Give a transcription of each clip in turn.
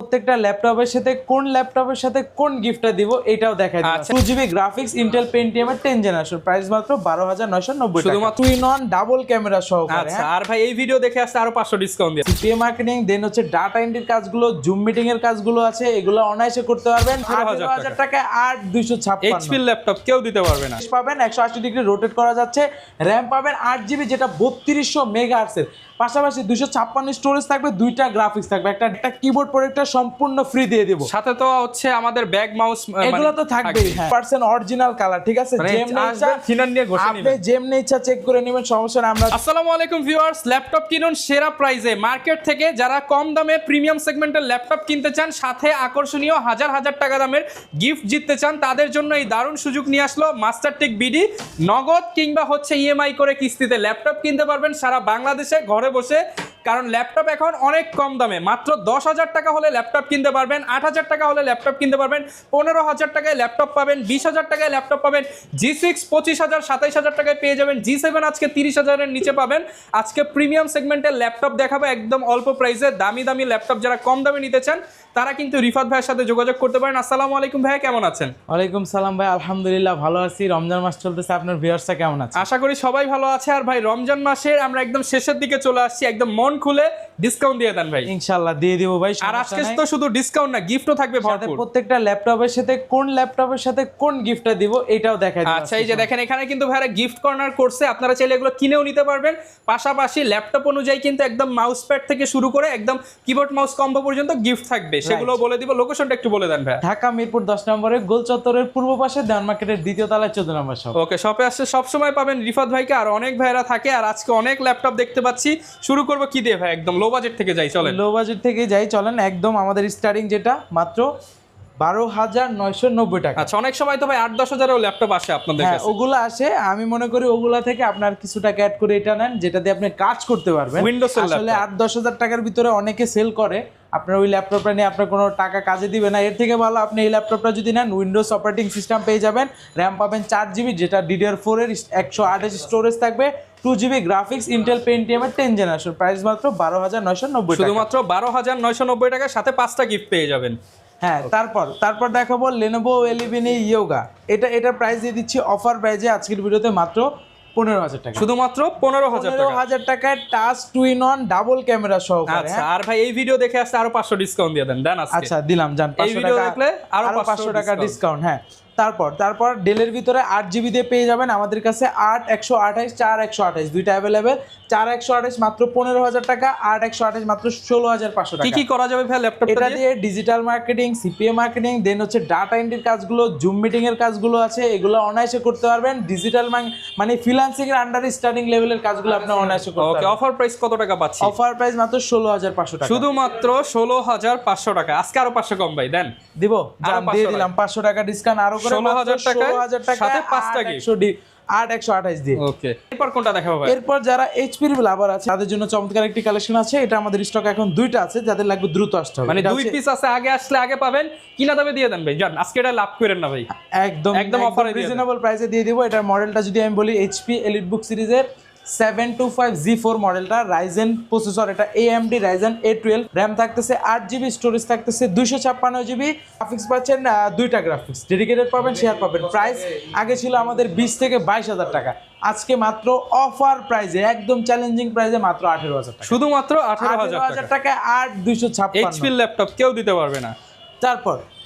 প্রত্যেকটা ল্যাপটপের সাথে কোন গিফটটা দিব এটাও দেখাই দিব। 2GB গ্রাফিক্স ইন্টেল পেন্টিয়াম এর 10 জেনারেশন, প্রাইস মাত্র 12,990 টাকা, শুধুমাত্র টুইন অন ডাবল ক্যামেরা সহকারে। আচ্ছা, আর ভাই এই ভিডিও দেখে আসতে আরো 500 ডিসকাউন্ট দিয়ে সিপিএ মার্কেটিং, দেন হচ্ছে ডাটা এন্ট্রির কাজগুলো, জুম মিটিং এর কাজগুলো আছে, এগুলো অনায়াসে করতে পারবেন। 18,000 টাকা 8256 এইচপি ল্যাপটপ কেউ দিতে পারবে না। পাবেন 180 ডিগ্রি রোটেট করা যাচ্ছে, র‍্যাম পাবেন 8GB যেটা 3200 মেগাহার্টজ এর, পাশাপাশি 256 স্টোরেজ থাকবে, দুইটা গ্রাফিক্স থাকবে, একটা কিবোর্ড প্রোটেক্টর সম্পূর্ণ ফ্রি দিয়ে দেব। সাথে তো হচ্ছে আমাদের ব্যাগ মাউস এগুলো তো থাকবেই, হ্যাঁ পার্সেন্ট অরিজিনাল কালার, ঠিক আছে। আপনি যেমনি ইচ্ছা চেক করে নেবেন, সমস্যা না। আমরা আসসালামু আলাইকুম ভিউয়ার্স, ল্যাপটপ কিনুন সেরা প্রাইসে মার্কেট থেকে। যারা কম দামে প্রিমিয়াম সেগমেন্টের ল্যাপটপ কিনতে চান, সাথে আকর্ষণীয় হাজার হাজার টাকা দামের গিফট জিততে চান, তাদের জন্য এই দারুণ সুযোগ নিয়ে আসলো মাস্টারটেক বিডি। নগদ কিংবা হচ্ছে ইএমআই করে কিস্তিতে ল্যাপটপ কিনতে পারবেন সারা বাংলাদেশে ঘরে বসে। কারণ ল্যাপটপ এখন অনেক কম দামে, মাত্র 10,000 টাকা হলে ল্যাপটপ কিনতে পারবেন, 8,000 টাকা হলে ল্যাপটপ কিনতে পারবেন, 15,000 টাকায় ল্যাপটপ পাবেন, 20,000 টাকায় ল্যাপটপ পাবেন, G6 25,000 27,000 টাকায় পেয়ে যাবেন, G7 আজকে 30,000 এর নিচে পাবেন। আজকে প্রিমিয়াম সেগমেন্টের ল্যাপটপ দেখাবো একদম অল্প প্রাইসে। দামি দামি ল্যাপটপ যারা কম দামে নিতে চান তারা কিন্তু রিফাত ভাইয়ের সাথে যোগাযোগ করতে পারেন। আসসালামু আলাইকুম ভাই, কেমন আছেন? ওয়ালাইকুম সালাম ভাই, আলহামদুলিল্লাহ ভালো আছি। রমজান মাস চলতেছে, আপনার ভিউয়ার্সরা কেমন আছে? আশা করি সবাই ভালো আছে। আর ভাই রমজান মাসের আমরা একদম শেষের দিকে চলে আসছি, একদম মন খুলে ডিসকাউন্ট দিয়ে দেন ভাই। ইনশাআল্লাহ দিয়ে দিব ভাই। আর আজকে তো শুধু ডিসকাউন্ট না, গিফটও থাকবে ভরপুর। প্রত্যেকটা ল্যাপটপের সাথে কোন গিফটটা দিব এটাও দেখাই দিব। আচ্ছা, এই যে দেখেন এখানে কিন্তু ভাইরা গিফট কর্নার করছে, আপনারা চাইলে এগুলো কিনেও নিতে পারবেন। পাশাপাশি ল্যাপটপ অনুযায়ী কিন্তু একদম মাউস প্যাড থেকে শুরু করে একদম কিবোর্ড মাউস কম্বো পর্যন্ত গিফট থাকবে, সেগুলো বলে দিব। লোকেশনটা একটু বলে দেন ভাই। ঢাকা মিরপুর 10 নম্বরে গোল চত্বরের পূর্ব পাশে দেওয়ান মার্কেটের দ্বিতীয় তলায় 14 নম্বর শপ। ওকে, শপে আসলে সব সময় পাবেন রিফাত ভাইকে, আর অনেক ভাইরা থাকে। আর আজকে অনেক ল্যাপটপ দেখতে পাচ্ছি। শুরু করব কি দিয়ে ভাই? একদম লো বাজেট থেকে যাই, চলেন। লো বাজেট থেকে যাই, চলেন। একদম আমাদের স্টার্টিং যেটা মাত্র 12,990 টাকা। আচ্ছা, অনেক সময় তো ভাই 8-10 হাজারেও ল্যাপটপ আসে আপনাদের কাছে। ওগুলো আসে, আমি মনে করি ওগুলা থেকে আপনার কিছু টাকা অ্যাড করে এটা নেন, যেটা দিয়ে আপনি কাজ করতে পারবেন। উইন্ডোজ আসলে 8-10 হাজার টাকার ভিতরে অনেকে সেল করে, আপনার ওই ল্যাপটপটা নিয়ে আপনার কোনো টাকা কাজে দিবে না। এর থেকে ভালো আপনি এই ল্যাপটপটা যদি নেন, উইন্ডোজ অপারেটিং সিস্টেম পেয়ে যাবেন, র্যাম পাবেন 4GB যেটা DDR4 এর 128 স্টোরেজ থাকবে, 2GB গ্রাফিক্স ইন্টেল পেন্টিয়াম এর 10 জেনারেশন, প্রাইস মাত্র 12,990 টাকা। শুধুমাত্র 12,990 টাকার সাথে 5টা গিফট পেয়ে যাবেন। হ্যাঁ, তারপর দেখাবো Lenovo Elevini Yoga। এটার প্রাইস দিয়ে দিচ্ছি অফার প্রাইজে আজকের ভিডিওতে মাত্র 15,000 টাকা। শুধুমাত্র 15,000 টাকায় touch twin on double camera সহকারে। আচ্ছা, আর ভাই এই ভিডিও দেখে আসতে আরো 500 ডিসকাউন্ট দিয়ে দেন। আচ্ছা দিলাম, জান 500 টাকা দেখলে আরো 500 টাকা ডিসকাউন্ট। হ্যাঁ, তারপর ডেলের ভিতরে 8GB দিয়ে পেয়ে যাবেন আমাদের কাছে 8 128 4 128 দুইটা अवेलेबल। 4 128 মাত্র 15,000 টাকা, 8 128 মাত্র 16,500 টাকা। কি করা যাবে ভাই ল্যাপটপটা এটা দিয়ে? ডিজিটাল মার্কেটিং, সিপিএ মার্কেটিং, দেন হচ্ছে ডাটা এন্ট্রির কাজগুলো, জুম মিটিং এর কাজগুলো আছে, এগুলো অনায়াসে করতে পারবেন। ডিজিটাল মানে ফ্রিল্যান্সিং এর আন্ডারে স্টার্টিং লেভেলের কাজগুলো আপনি অনায়াসে করতে পারবেন। ওকে, অফার প্রাইস কত টাকা পাচ্ছি? অফার প্রাইস মাত্র 16,500 টাকা। শুধুমাত্র 16,500 টাকা। আজকে আরো 500 কম ভাই দেন। দিব, দিয়ে দিলাম 500 টাকা ডিসকাউন্ট আরো করে 16,000 টাকা সাথে 5টা গিফট। 8 128 দিয়ে। ওকে, এরপর কোনটা দেখাবো ভাই? এরপর যারা এইচপির লাভার আছে তাদের জন্য চমৎকার একটি কালেকশন আছে। এটা আমাদের স্টক এখন দুইটা আছে, যাদের লাগবে দ্রুত আসতে হবে। মানে 2 পিস আছে, আগে আসলে আগে পাবেন, কিনা দামে দিয়ে দেন ভাই। জান আজকে এটা লাভ করেন না ভাই, একদম অফারে রিজনেবল প্রাইসে দিয়ে দিব। এটার মডেলটা যদি আমি বলি, এইচপি এলিটবুক সিরিজের 725G4 মডেলটা, রাইজেন প্রসেসর, এটা AMD রাইজেন A12, র্যাম থাকতেছে 8GB, স্টোরেজ থাকতেছে 256GB, গ্রাফিক্স পাচ্ছেন দুইটা গ্রাফিক্স, ডেডিকেটেড পাবেন, শেয়ার পাবেন। প্রাইস আগে ছিল আমাদের 20 থেকে 22,000 টাকা, আজকে মাত্র অফার প্রাইসে, একদম চ্যালেঞ্জিং প্রাইসে মাত্র 18,000 টাকা। শুধুমাত্র 18,000 টাকা। 8256 এইচপি ল্যাপটপ কেউ দিতে পারবে না।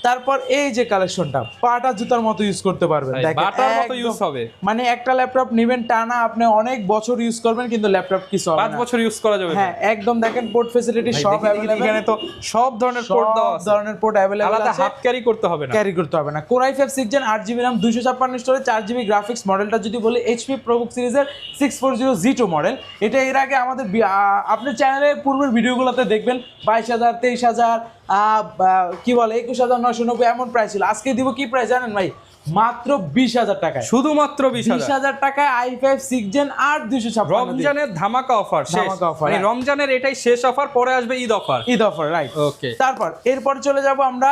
তারপর এই যে কালেকশনটা, পাটা জুতার মতো ইউজ করতে পারবেন। বাটার মতো ইউজ হবে। মানে একটা ল্যাপটপ নেবেন টানা, আপনি অনেক বছর ইউজ করবেন, কিন্তু ল্যাপটপ কিছু হবে না, 5 বছর ইউজ করা যাবে। হ্যাঁ, একদম দেখেন পোর্ট ফ্যাসিলিটি সব अवेलेबल। এখানে তো সব ধরনের পোর্ট দেওয়া আছে, ধরনের পোর্ট अवेलेबल আছে, আলাদা হাত ক্যারি করতে হবে না। Core i5 6 Gen 8GB RAM 256 storage 4GB graphics. মডেলটা যদি বলি এইচপি প্রোবুক সিরিজের 640G2 মডেল। এটা এর আগে আমাদের আপনার চ্যানেলে পূর্বের ভিডিওগুলোতে দেখবেন 22,000 23,000 কি বলে 21,990 এমন প্রাইস ছিল। আজকে দিব কি প্রাইস জানেন ভাই? মাত্র 20,000 টাকা। শুধুমাত্র 20,000 টাকায় i5 6 Gen 8 256। রমজানের ধামাকা অফার শেষ। মানে রমজানের এটাই শেষ অফার, পরে আসবে ঈদ অফার, রাইট? ওকে, এরপর চলে যাব আমরা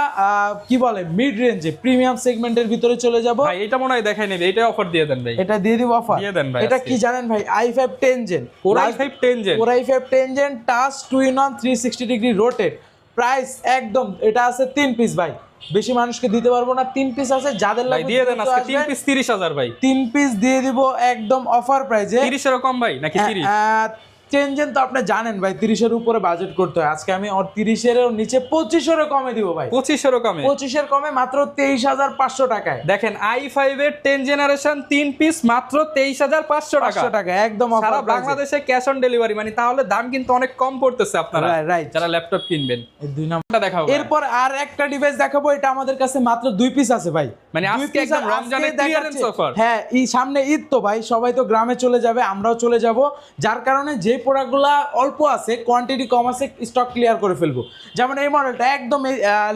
কি বলে মিড রেঞ্জে প্রিমিয়াম সেগমেন্টের ভিতরে চলে যাব ভাই। এটা মনে হয় দেখাই নেবে, এটা অফার দিয়ে দেন ভাই। এটা দিয়ে দিব অফার, দিয়ে দেন ভাই। এটা কি জানেন ভাই? i5 10 Gen, Core i5 10 Gen, Core i5 10 Gen touch twin on 360 degree rotate, price একদম এটা আছে 3 পিস ভাই, বেশি মানুষকে দিতে পারবো না, 3 পিস আছে, যাদের ভাই লাগবে দিয়ে দেন আজকে 3 পিস 30,000 ভাই। 3 পিস দিয়ে দিব একদম অফার প্রাইসে। 30 এর কম ভাই নাকি 30? চেঞ্জেন তো আপনি জানেন ভাই 30 এর উপরে বাজেট করতে হয়, আজকে আমি 30 এর নিচে 25 এর কমে দিব ভাই। 25 এর কমে? 25 এর কমে মাত্র 23,500 টাকায়। দেখেন i5 এর 10 জেনারেশন 3 পিস মাত্র 23,500 টাকা। 500 টাকা একদম অফার সারা প্রাইসে। বাংলাদেশে ক্যাশ অন ডেলিভারি, মানে তাহলে দাম কিন্তু অনেক কম পড়তেছে আপনারা রাইট যারা ল্যাপটপ কিনবেন। এই দুই নাম্বার এটা দেখাবো। এরপর আর একটা ডিভাইস দেখাবো, এটা আমাদের কাছে মাত্র 2 পিস আছে ভাই, মানে দুই আজকে piece একদম আর রমজানের আজকে ক্লিয়ারেন্স দেখাচ্ছি। অফার। হ্যাঁ এই সামনে ঈদ তো ভাই, সবাই তো গ্রামে চলে যাবে, আমরাও চলে যাব, যার কারণে যে প্রোডাক্টগুলো অল্প আছে, কোয়ান্টিটি কম আছে, স্টক ক্লিয়ার করে ফেলবো। যেমন এই মডেলটা একদম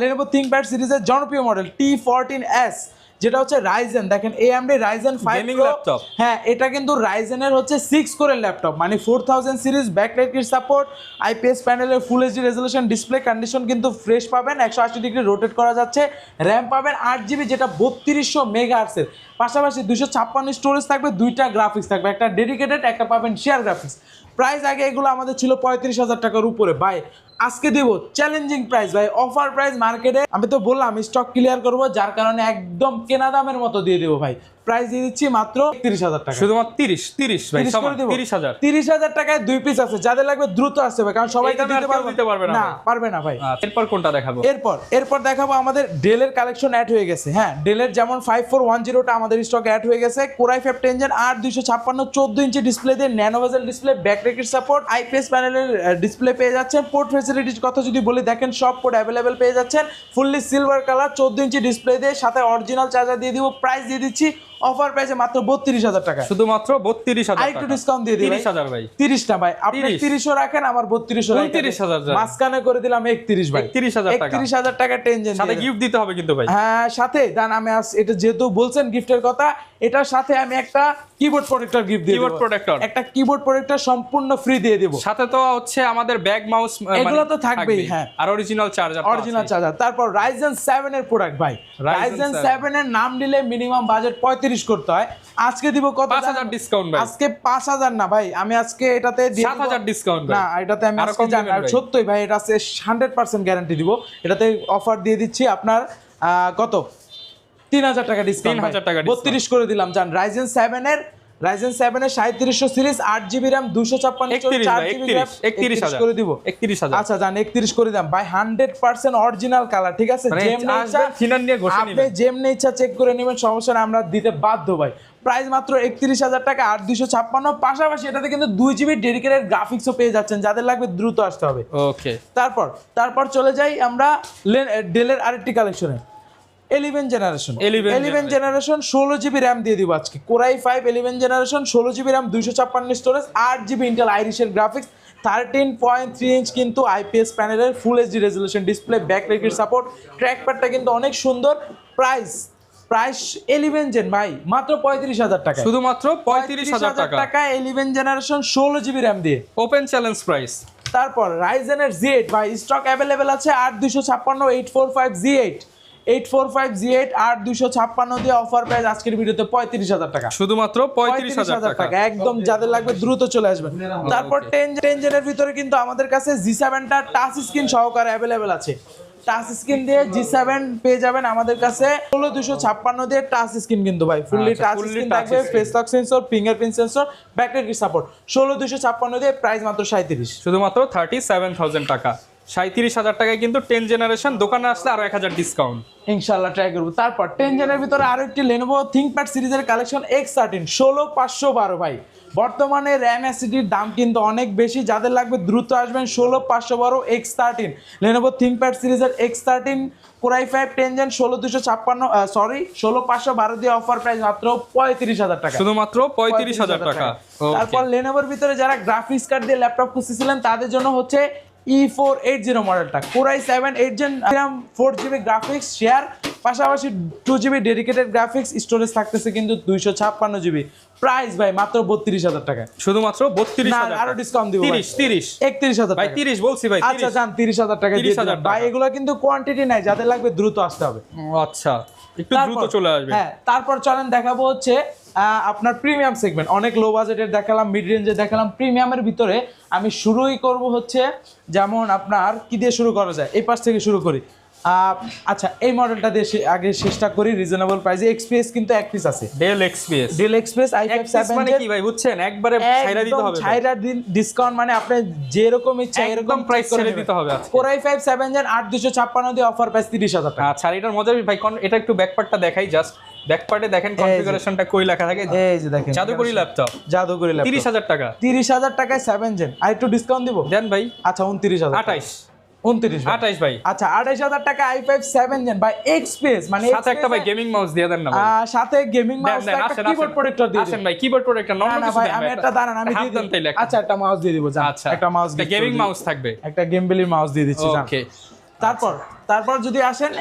Lenovo ThinkPad সিরিজের জনপ্রিয় মডেল T14s, যেটা হচ্ছে রাইজেন, দেখেন AMD Ryzen 5 Gaming Pro। laptop। হ্যাঁ এটা কিন্তু রাইজেনের হচ্ছে 6 কোরের ল্যাপটপ, মানে 4000 সিরিজ, ব্যাকলাইট সাপোর্ট, IPS প্যানেলের full HD resolution, display condition কিন্তু ফ্রেশ পাবেন, 180 ডিগ্রি রোটেট করা যাচ্ছে, র্যাম পাবেন 8GB যেটা 3200 মেগাহার্টজের, পাশাপাশি 256 স্টোরেজ থাকবে, দুইটা গ্রাফিক্স থাকবে, একটা ডেডিকেটেড, একটা পাবেন শেয়ার গ্রাফিক্স। প্রাইস আগে এগুলো আমাদের ছিল 35,000 টাকার উপরে ভাই, আজকে দিব চ্যালেঞ্জিং প্রাইস ভাই, অফার প্রাইস মার্কেটে। আমি তো বললাম স্টক ক্লিয়ার করব, যার কারণে একদম কেনা দামের মতো দিয়ে দেবো ভাই, প্রাইস দিয়ে দিচ্ছি মাত্র 30,000 টাকা। শুধুমাত্র 30 ভাই, সমান 30,000। 30,000 টাকায় 2 পিস আছে, যাদের লাগবে দ্রুত আসতে হবে, কারণ সবাই এটা দিতে পারবে না না, পারবে না ভাই। এরপর কোনটা দেখাবো? এরপর দেখাবো আমাদের ডেলের কালেকশন অ্যাড হয়ে গেছে। হ্যাঁ ডেলের যেমন 5410টা আমাদের স্টক অ্যাড হয়ে গেছে, কোরাই 5 10 জেন 8256 14 ইঞ্চি ডিসপ্লে দিয়ে, ন্যানো বেজেল ডিসপ্লে, ব্যাকলাইট সাপোর্ট, IPS প্যানেলের ডিসপ্লে পেয়ে যাচ্ছেন। পোর্ট ফ্যাসিলিটির কথা যদি বলি, দেখেন সব পোর্ট অ্যাভেলেবেল পেয়ে যাচ্ছেন, fully silver colour 14 inch display দিয়ে, সাথে অরিজিনাল চার্জার দিয়ে দিব। প্রাইস দিয়ে দিচ্ছি অফার প্রাইসে মাত্র 32,000 টাকা, শুধুমাত্র 32,000 টাকা। আরেকটু ডিসকাউন্ট দিয়ে দিই 30,000 ভাই। 30 না ভাই, আপনি 30 30ও রাখেন, আমার 3200 রাখেন, 29,000 মাঝখানে করে দিলাম 31 ভাই, 31,000 টাকা। 31,000 টাকা টেনজেন সাথে গিফট দিতে হবে কিন্তু ভাই। হ্যাঁ সাথে দান, আমি এটা যেহেতু বলছেন গিফটের কথা, এটার সাথে আমি একটা কিবোর্ড প্রোটেক্টর গিফট দিয়ে দেব, কিবোর্ড প্রোটেক্টর, একটা কিবোর্ড প্রোটেক্টর সম্পূর্ণ ফ্রি দিয়ে দেব। সাথে তো হচ্ছে আমাদের ব্যাগ মাউস এগুলো তো থাকবেই, হ্যাঁ, আর অরিজিনাল চার্জার, অরিজিনাল চার্জার। তারপর Ryzen 7 এর প্রোডাক্ট ভাই, Ryzen 7 এর নাম দিলে মিনিমাম বাজেট 35 করতে হয়, আজকে দিব কত? 5,000 ডিসকাউন্ট ভাই। আজকে 5,000 না ভাই, আমি আজকে এটাতে দিয়ে 7,000 ডিসকাউন্ট ভাই। না এটাতে আমি আরো আজকে কম জানি দিবেন আর ভাই। সত্যই ভাই, এটা আছে 100% গ্যারান্টি দিব, এটাতে অফার দিয়ে দিচ্ছি আপনার কত 3,000 টাকা ডিসকাউন্ট, 3,000 টাকা 32 করে দিলাম জান। Ryzen 7 এর 3700 series 8GB RAM 256 4GB RAM 31 করে দিব, 31,000। আচ্ছা জান 31 করে দিলাম ভাই, 100% অরিজিনাল কালার, ঠিক আছে? মানে যেমনি ইচ্ছা আসবেন ফিনার নিয়ে ঘষে আপনি নেবেন, যেমনি ইচ্ছা চেক করে নেবেন, সমস্যা না, আমরা দিতে বাধ্য ভাই। প্রাইস মাত্র 31,000 টাকা 8256, পাশাপাশি এটাতে কিন্তু 2GB ডেডিকেটেড গ্রাফিক্সও পেয়ে যাচ্ছেন, যাদের লাগবে দ্রুত আসতে হবে। ওকে, তারপর চলে যাই আমরা ডেলের আরেকটি কালেকশনে, 11 জেনারেশন 16GB RAM দিয়ে দিব আজকে, core i 5 11 generation 16GB RAM 256 storage 8GB Intel আইরিশের গ্রাফিক্স, 13.3 ইঞ্চ কিন্তু IPS প্যানেলের full HD resolution display, backlight support, ট্র্যাকপ্যাডটা কিন্তু অনেক সুন্দর। প্রাইস 11 জেন ভাই মাত্র 35,000 টাকা, শুধুমাত্র 35,000 টাকা 11 জেনারেশন 16GB RAM দিয়ে, ওপেন চ্যালেঞ্জ প্রাইস। তারপর Ryzen এর Z8 ভাই স্টক অ্যাভেলেবেল আছে, 8256 845 Z8 8256 দিয়ে অফার প্রাইস আজকের ভিডিওতে 35,000 টাকা, শুধুমাত্র 35,000 টাকা। একদম যাদের লাগবে দ্রুত চলে আসবেন। তারপর 10 জেনের ভিতরে কিন্তু আমাদের কাছে G7 টা টাচ স্ক্রিন সহকারে অ্যাভেলেবেল আছে, টাচ স্ক্রিন দিয়ে G7 পেয়ে যাবেন আমাদের কাছে 16256 দিয়ে টাচ স্ক্রিন, কিন্তু ভাই ফুললি টাচ স্ক্রিন থাকবে, face lock sensor, fingerprint sensor, backlight support, 16256 দিয়ে প্রাইস মাত্র 37, শুধুমাত্র 37,000 টাকা, 37,000 টাকায় কিন্তু 10 জেনারেশন, দোকানে আসলে আরো 1000 ডিসকাউন্ট ইনশাআল্লাহ ট্রাই করব। তারপর 10 জেনের ভিতরে আরো একটি Lenovo ThinkPad সিরিজের কালেকশন X13 16512 ভাই, বর্তমানে RAM SSD-র দাম কিন্তু অনেক বেশি, যাদের লাগবে দ্রুত আসবেন, 16512 X13 Lenovo ThinkPad সিরিজের X13 কোরাই 5 10 জেন 16512 দিয়ে অফার প্রাইস মাত্র 35,000 টাকা, শুধুমাত্র 35,000 টাকা। তারপর Lenovoর ভিতরে যারা গ্রাফিক্স কার্ড দিয়ে ল্যাপটপ খুঁজতেছিলেন তাদের জন্য হচ্ছে E480 মডেলটা, core i 7 8 gen 4GB graphics share, পাশাপাশি 2GB ডেডিকেটেড গ্রাফিক্স, স্টোরেজ থাকতেছে কিন্তু 256GB, প্রাইস ভাই মাত্র 32,000 টাকা, শুধুমাত্র 32,000 না আরো ডিসকাউন্ট দিব 30 31,000 ভাই, টাকা 30 বলছি ভাই, 30। আচ্ছা জান 30,000 টাকা দিয়ে 30,000 দিলাম ভাই, এগুলো কিন্তু কোয়ান্টিটি নাই, যাদের লাগবে দ্রুত আসতে হবে। আচ্ছা একটু দ্রুত চলে আসবে। হ্যাঁ তারপর চলেন দেখাবো হচ্ছে আপনার প্রিমিয়াম সেগমেন্ট, অনেক লো বাজেটের দেখালাম, মিড রেঞ্জে দেখালাম, প্রিমিয়ামের ভিতরে আমি শুরুই করব হচ্ছে যেমন আপনার কি দিয়ে শুরু করা যায়, এই পাশ থেকে শুরু করি। আচ্ছা, এই মডেলটা দিয়ে আগে চেষ্টা করি রিজনেবল প্রাইসে। এক্সপিএস কিন্তু এক পিস আছে, del XPS. Del XPS i5 7 মানে কি ভাই বুঝছেন, একবারে ছাইরা দিতে হবে, ছাইরা দিন ডিসকাউন্ট, মানে আপনি যেরকম ইচ্ছা এরকম প্রাইস করে দিতে হবে আজকে। Core i5 7 Gen 8256 দিয়ে অফার প্রাইস 30,000 টাকা। আচ্ছা, আর এটার মজা ভাই এটা একটু ব্যাক পার্টটা দেখাই, জাস্ট ব্যাক পার্টে দেখেন কনফিগারেশনটা কই লেখা থাকে, এই যে দেখেন জাদুকরি ল্যাপটপ, জাদুকরি ল্যাপটপ 30,000 টাকা। 30,000 টাকায় 7 Gen, আর একটু ডিসকাউন্ট দিব দেন ভাই। আচ্ছা 29,000, 28 ভাই। আচ্ছা 28,000 টাকা i5 7 Gen বাই এক্সপিএস, মানে সাথে একটা ভাই গেমিং মাউস দিয়ে দেন না ভাই। সাথে গেমিং মাউস, একটা কিবোর্ড প্রোটেক্টর দিয়ে আসেন ভাই, কিবোর্ড প্রোটেক্টর নরমাল না কিছু ভাই, দেন আমি ভাই, একটা দাঁড়ান আমি দিয়ে দেন তাইলে। আচ্ছা একটা মাউস দিয়ে দিব, জান আচ্ছা, একটা মাউস, একটা গেমিং মাউস থাকবে, একটা গেমবেলির মাউস দিয়ে দিচ্ছি, জান। ওকে, তারপর যদি আসেন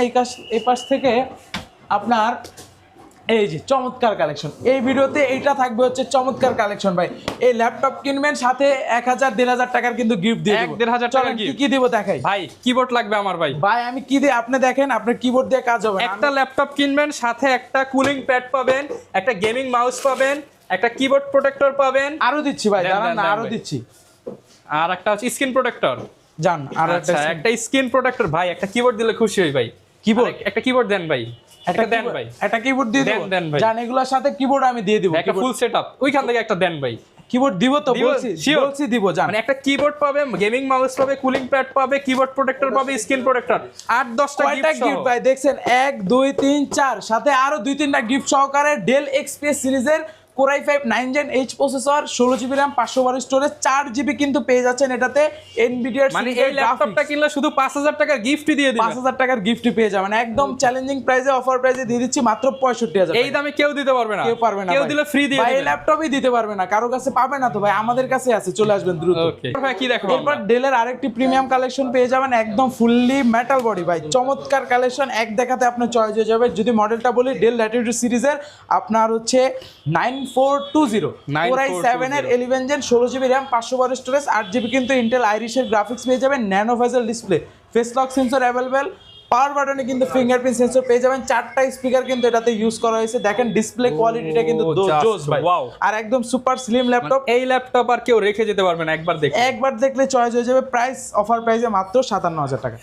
এই পাশ থেকে আপনার এই যে চমৎকার কালেকশন, এই ভিডিওতে এইটা থাকবে হচ্ছে চমৎকার কালেকশন ভাই। এই ল্যাপটপ কিনবেন সাথে 1,000-1,500 টাকার কিন্তু গিফট দিয়ে দেব। 1,500 টাকার গিফট কি দিব দেখাই ভাই। কিবোর্ড লাগবে আমার ভাই। আমি কি দিই আপনি দেখেন, আপনার কিবোর্ড দিয়ে কাজ হবে। একটা ল্যাপটপ কিনবেন সাথে একটা কুলিং প্যাড পাবেন, একটা গেমিং মাউস পাবেন, একটা কিবোর্ড প্রোটেক্টর পাবেন, আরো দিচ্ছি ভাই, দেন, দাঁড়ান না, দেন আরো ভাই। দিচ্ছি, আর একটা হচ্ছে স্ক্রিন প্রোটেক্টর, জান। আর আচ্ছা একটা স্ক্রিন প্রোটেক্টর ভাই, একটা কিবোর্ড দিলে খুশি হই ভাই। কিবোর্ড, একটা কিবোর্ড দেন ভাই, একটা দেন ভাই, একটা কিবোর্ড দিয়ে দেব, দেন ভাই। জান। এগুলোর সাথে কিবোর্ড আমি দিয়ে দিব, একটা ফুল সেটআপ ওইখান থেকে একটা দেন ভাই। কিবোর্ড দিব তো, দিব, বলছি sure। বলছি দিব, জান। মানে একটা কিবোর্ড পাবে, গেমিং মাউস পাবে, কুলিং প্যাড পাবে, কিবোর্ড প্রোটেক্টর পাবে, স্ক্রিন প্রোটেক্টর, 8-10টা কয়টা গিফট ভাই দেখছেন, 1 2 3 4, সাথে আরো 2-3টা গিফট সহকারে ডেল এক্সপিএস সিরিজের Core i5 9 Gen H processor, 16GB RAM, 512 storage, 4GB কিন্তু পেয়ে যাচ্ছেন এটাতে। এনভিডিআর মানে এই ল্যাপটপটা কিনলে শুধু 5,000 টাকার গিফটই দিয়ে দিবেন, 5,000 টাকার গিফটই পেয়ে যাবেন একদম চ্যালেঞ্জিং প্রাইসে, অফার প্রাইসে দিয়ে দিচ্ছি মাত্র 65,000। এই দামে কেউ দিতে পারবে না, কেউ পারবে না, কেউ দিলে ফ্রি দিয়ে ভাই। এই দিবেন। ল্যাপটপই দিতে পারবে না, কারো কাছে পাবে না তো ভাই, আমাদের কাছে আছে, চলে আসবেন দ্রুত। ওকে ভাই, কি দেখো এরপর ডেলের আরেকটি প্রিমিয়াম কালেকশন পেয়ে যাবেন, একদম ফুললি মেটাল বডি ভাই, চমৎকার কালেকশন, এক দেখাতে আপনার চয়েস হয়ে যাবে। যদি মডেলটা বলি, ডেল ল্যাটিটিউড সিরিজের আপনার হচ্ছে 9420 Core i7 এর 11 Gen 16GB RAM, 512 storage, 8GB কিন্তু ইন্টেল আইরিশের গ্রাফিক্স পেয়ে যাবেন, nano bezel display, face lock sensor available, power বাটনে কিন্তু ফিঙ্গারপ্রিন্ট সেন্সর পেয়ে যাবেন, 4টা স্পিকার কিন্তু এটাতে ইউজ করা হয়েছে। দেখেন ডিসপ্লে কোয়ালিটিটা কিন্তু জোস ভাই, আর একদম সুপার স্লিম ল্যাপটপ। এই ল্যাপটপ আর কেউ রেখে যেতে পারবে না, একবার দেখলে চয়েস হয়ে যাবে। প্রাইস অফার প্রাইসে মাত্র 57,000 টাকা।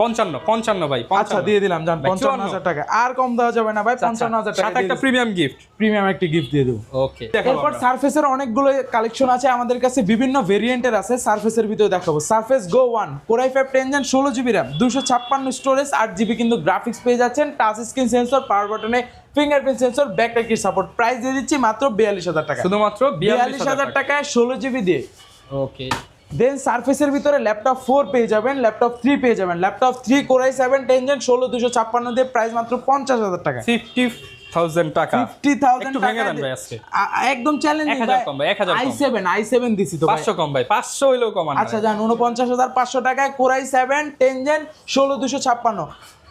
55 ভাই, আচ্ছা দিয়ে দিলাম, জান 55,000 টাকা, আর কম দেওয়া যাবে না ভাই, 55,000 টাকা। সাথে একটা প্রিমিয়াম গিফট, প্রিমিয়াম একটি গিফট দিয়ে দেব। ওকে, এরপর সারফেসের অনেকগুলো কালেকশন আছে আমাদের কাছে, বিভিন্ন ভেরিয়েন্টের আছে। সারফেসের ভিতরে দেখাবো সারফেস গো 1 Core i5 10 Gen 16GB RAM, 256 storage, 8GB কিন্তু গ্রাফিক্স পেয়ে যাচ্ছেন, টাচ স্ক্রিন সেন্সর, পাওয়ার বাটনে ফিঙ্গারপ্রিন্ট সেন্সর, ব্যাকপ্যাকের সাপোর্ট। প্রাইস দিয়ে দিচ্ছি মাত্র 42,000 টাকা, শুধুমাত্র 42,000 টাকায় 16GB দিয়ে। ওকে, দেন সারফেসের ভিতরে ল্যাপটপ 4 পেয়ে যাবেন, ল্যাপটপ 3 পেয়ে যাবেন। ল্যাপটপ 3 Core i7 10 Gen 16 256 দিয়ে, প্রাইস মাত্র 50,000 টাকা, 50,000 টাকা। 50,000 একটু ভেঙে দেন ভাই আজকে, একদম চ্যালেঞ্জিং 1000 কম ভাই, 1000 কম। i7 দিছি তো ভাই, 500 কম ভাই, 500 হইলেও কমান। আচ্ছা জান, 49,500 টাকায় Core i7 10 Gen 16 256,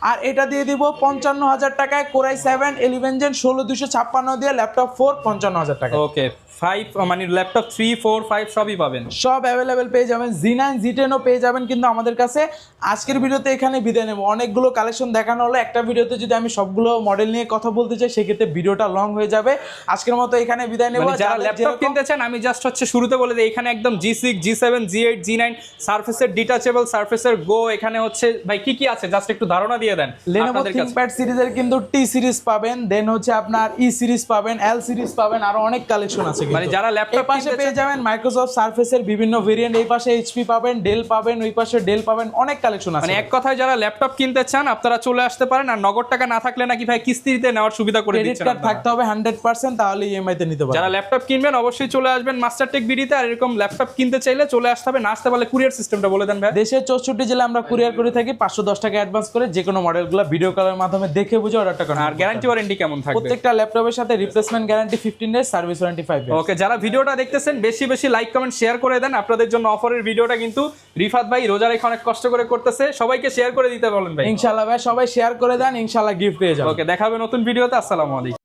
আর এটা দিয়ে দিব 55,000 টাকায় Core i7 11 Gen 16 256 দিয়ে, ল্যাপটপ 4 55,000 টাকা। ওকে, 5 মানে ল্যাপটপ 3 4 5 সবই পাবেন, সব অ্যাভেলেবেল পেয়ে যাবেন। Z9 Z10 ও পেয়ে যাবেন কিন্তু আমাদের কাছে। আজকের ভিডিওতে এখানে বিদায় নেব, অনেকগুলো কালেকশন দেখানো হলো, একটা ভিডিওতে যদি আমি সবগুলো মডেল নিয়ে কথা বলতে চাই সেক্ষেত্রে ভিডিওটা লং হয়ে যাবে। আজকের মতো এখানে বিদায় নেব। যারা ল্যাপটপ কিনতে চান, আমি জাস্ট হচ্ছে শুরুতে বলে দিই, এখানে একদম G6 G7 G8 G9 সারফেসের ডিটাচেবল, সারফেসের গো, এখানে হচ্ছে ভাই কি কি আছে জাস্ট একটু ধারণা দিয়ে দেন। Lenovo ThinkPad সিরিজের কিন্তু T সিরিজ পাবেন, দেন হচ্ছে আপনার E সিরিজ পাবেন, L সিরিজ পাবেন, আরো অনেক কালেকশন আছে। মানে যারা ল্যাপটপ পাশে পেয়ে যাবেন মাইক্রোসফট সারফেসের বিভিন্ন ভেরিয়েন্ট, এই পাশে HP পাবেন, ডেল পাবেন, ওই পাশে ডেল পাবেন, অনেক কালেকশন আছে। মানে এক কথায় যারা ল্যাপটপ কিনতে চান আপনারা চলে আসতে পারেন, আর নগদ টাকা না থাকলে নাকি ভাই কিস্তিতে নেওয়ার সুবিধা করে দিচ্ছেন। ক্রেডিট কার্ড থাকতে হবে 100%, তাহলে ইএমআই তে নিতে পারবেন। যারা ল্যাপটপ কিনবেন অবশ্যই চলে আসবেন মাস্টারটেক বিডিতে, আর এরকম ল্যাপটপ কিনতে চাইলে চলে আসতে হবে। না আসতে পারলে কুরিয়ার সিস্টেমটা বলে দেন ভাই। দেশের 64 জেলা আমরা কুরিয়ার করে থাকি, 510 টাকা অ্যাডভান্স করে যে কোনো মডেলগুলো ভিডিও কলের মাধ্যমে দেখে বুঝে অর্ডারটা করেন। আর গ্যারান্টি ওয়ারেন্টি কেমন থাকবে? প্রত্যেকটা ল্যাপটপের সাথে replacement guarantee 15 days, service warranty 5 days. Okay, যারা ভিডিওটা দেখতেছেন বেশি বেশি লাইক কমেন্ট শেয়ার করে দেন। আপনাদের জন্য অফারের ভিডিওটা কিন্তু রিফাত ভাই রোজা রেখে অনেক কষ্ট করে করতেছে, সবাইকে শেয়ার করে দিতে বলেন ভাই। ইনশাআল্লাহ ভাই, সবাই শেয়ার করে দেন, ইনশাআল্লাহ গিফট পেয়ে যাবেন। ওকে, দেখা হবে নতুন ভিডিওতে। আসসালামু আলাইকুম।